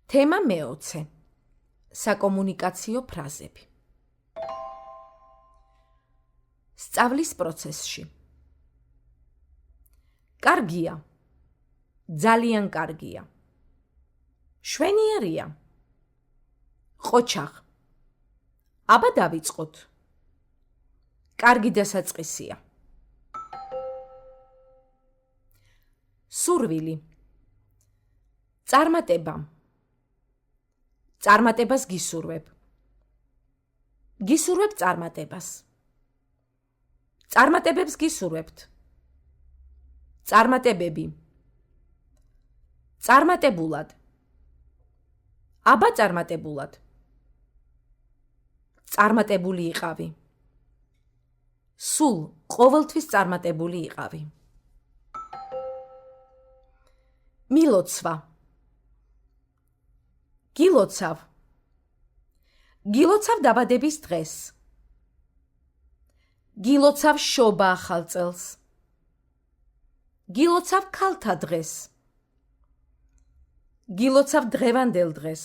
თემა მე-20. საკომუნიკაციო ფრაზები. სწავლის პროცესში. კარგია. ძალიან კარგია. შვენიერია. ყოჩაღ. აბა დავიწყოთ. კარგი დასაწყისია. სურვილი. წარმატება. წარმატებას გისურვებ. გისურვებ წარმატებას. წარმატებებს გისურვებთ. წარმატებები. წარმატებულად. აბა წარმატებულად. წარმატებული იყავი. სულ ყოველთვის წარმატებული იყავი. მილოცვა. გილოცავ. გილოცავ დაბადების დღეს. გილოცავ შობა ახალ წელს. გილოცავ ქალთა დღეს. გილოცავ დღევანდელ დღეს.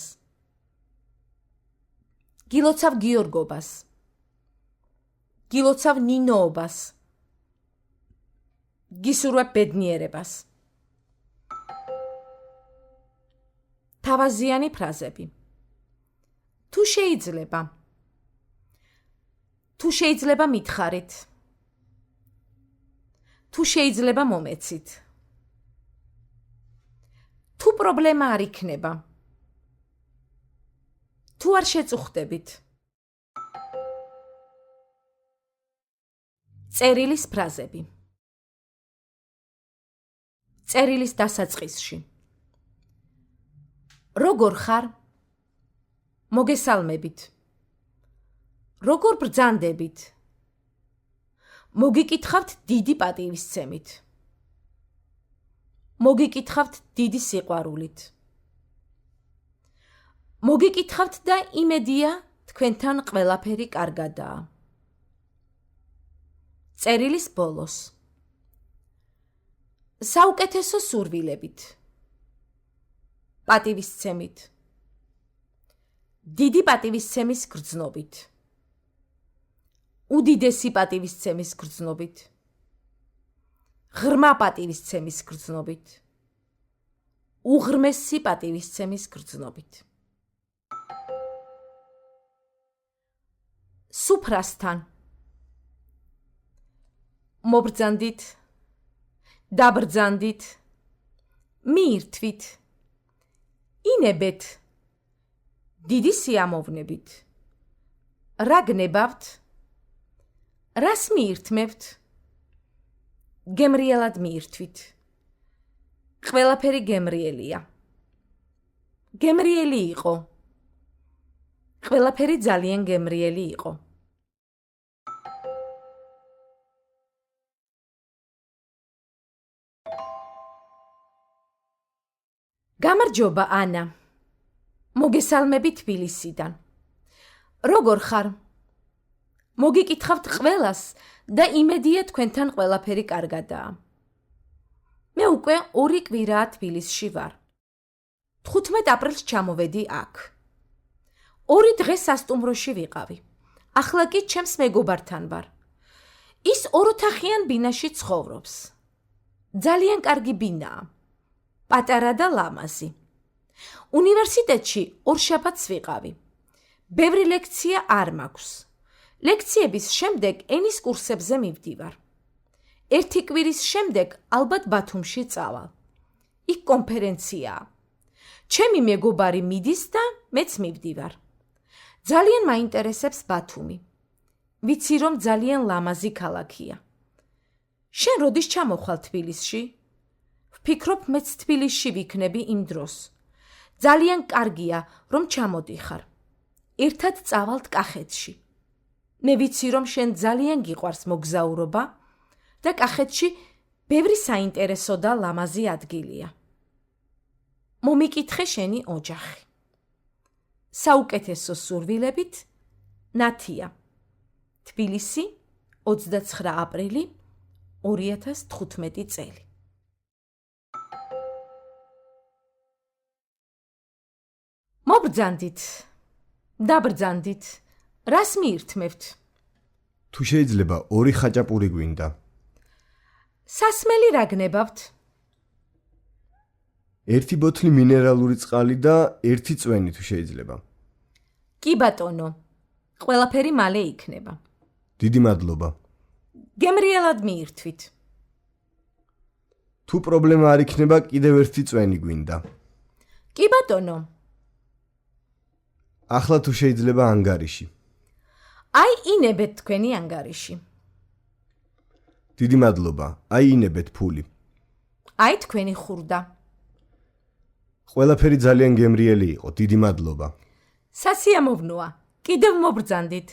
გილოცავ გიორგობას. გილოცავ ნინოობას. გისურვებ ბედნიერებას. თავაზიანი ფრაზები. თუ შეიძლება. თუ შეიძლება მითხარით. თუ შეიძლება მომეცით. თუ პრობლემა არ იქნება. თუ არ შეწუხდებით. წერილის ფრაზები. წერილის დასაწყისში. როგორ ხარ? მოგესალმებით. როგორ ბრძანდებით? მოგიკითხავთ დიდი პატივისცემით. მოგიკითხავთ დიდი სიყვარულით. მოგიკითხავთ და იმედია თქვენთან ყველაფერი კარგადაა. წერილის ბოლოს. საუკეთესო სურვილებით. პატივისცემით. დიდი პატივისცემის გრძნობით. უდიდესი პატივისცემის გრძნობით. ღრმა პატივისცემის გრძნობით. უღრმესი პატივისცემის გრძნობით. სუფრასთან. მობრძანდით. დაბრძანდით. მიირთვით. ინებეთ. დიდი სიამოვნებით. რა გნებავთ? რას მიირთმევთ? გემრიელად მიირთვით. ყველაფერი გემრიელია. გემრიელი იყო. ყველაფერი ძალიან გემრიელი იყო. გამარჯობა ანა. მოგესალმები თბილისიდან. როგორ ხარ? მოგიკითხავთ ყველას და იმედია თქვენთან ყველაფერი კარგადაა. მე უკვე 2 კვირაა თბილისში ვარ. 15 აპრილს ჩამოვედი აქ. 2 დღე სასტუმროში ვიყავი. ახლა კი ჩემს მეგობართან ვარ. ის 2 ოთახიან ბინაში ცხოვრობს. ძალიან კარგი ბინაა. პატარა და ლამაზი. უნივერსიტეტში ორშაბათს ვიყავი. ბევრი ლექცია არ მაქვს. ლექციების შემდეგ ენის კურსებზე მივდივარ. 1 კვირის შემდეგ ალბათ ბათუმში წავალ. იქ კონფერენციაა. ჩემი მეგობარი მიდის და მეც მივდივარ. ძალიან მაინტერესებს ბათუმი. ვიცი რომ ძალიან ლამაზი ქალაქია. შენ როდის ჩამოხვალ თბილისში? ვფიქრობ მეც თბილისში ვიქნები იმ დროს. ძალიან კარგია რომ ჩამოდიხარ. ერთად წავალთ კახეთში. მე ვიცი რომ შენ ძალიან გიყვარს მოგზაურობა და კახეთში ბევრი საინტერესო და ლამაზი ადგილია. მომიკითხე შენი ოჯახი. საუკეთესო სურვილებით, ნათია. თბილისი, 29 აპრილი 2015 წელი. მობრძანდით. დაბრძანდით. რას მიირთმევთ? თუ შეიძლება 2 ხაჭაპური გვინდა. სასმელი რა გნებავთ? 1 ბოთლი მინერალური წყალი და 1 წვენი თუ შეიძლება. კი ბატონო. ყველაფერი მალე იქნება. დიდი მადლობა. გემრიელად მიირთვით. თუ პრობლემა არ იქნება, კიდევ 1 წვენი გვინდა. კი ბატონო. ახლა თუ შეიძლება ანგარიში. აი ინებეთ თქვენი ანგარიში. დიდი მადლობა. აი ინებეთ ფული. აი თქვენი ხურდა. ყველაფერი ძალიან გემრიელი იყო. დიდი მადლობა. სასიამოვნოა. კიდევ მობრძანდით.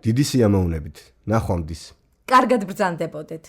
დიდი სიამოვნებით. ნახვამდის. კარგად ბრძანდებოდეთ.